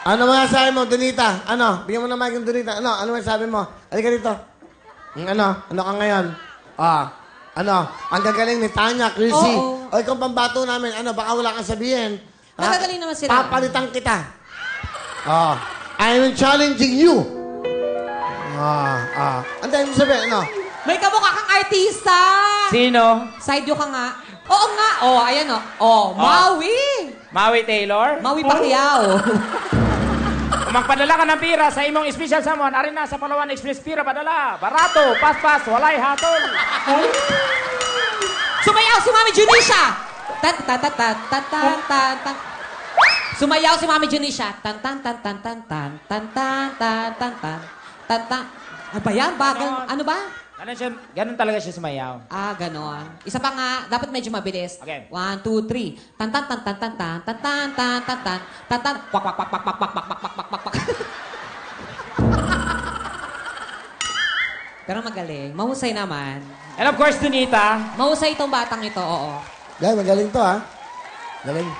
Ano masasabi mo, Donita? Ano? Bigyan mo na mic yung Donita. Ano masasabi mo? Halika dito. Ano ka ngayon? Ang gagaling ni Tanya, Chrissy. O ikaw pambato namin. Baka wala kang sabihin. Magagaling naman sila. Papalitan kita. I'm challenging you. Ang dahil mo sabihin, May kamukha kang artista. Sino? Side view ka nga. Oo nga. Ayan Maui. Maui Taylor? Maui Pacquiao. Kung magpadala ka ng pira sa imong special someone, arin na sa Palawan Express pira padala. Barato, pas-pas, walay hatol. Sumayaw si Mami Junisha. Sumayaw si Mami Junisha. Ano ba yan? Ano ba? Ganun talaga siya sumayaw. Ganon. Isa pa nga, dapat medyo mabilis. Okay. 1, 2, 3. Tan tan tan tan tan tan tan tan tan tan tan tan tan kwak kwak kwak kwak kwak kwak kwak kwak kwak kwak. Pero magaling. Mahusay naman. And of course, Donita. Mahusay itong batang ito, oo. Magaling to, Galing.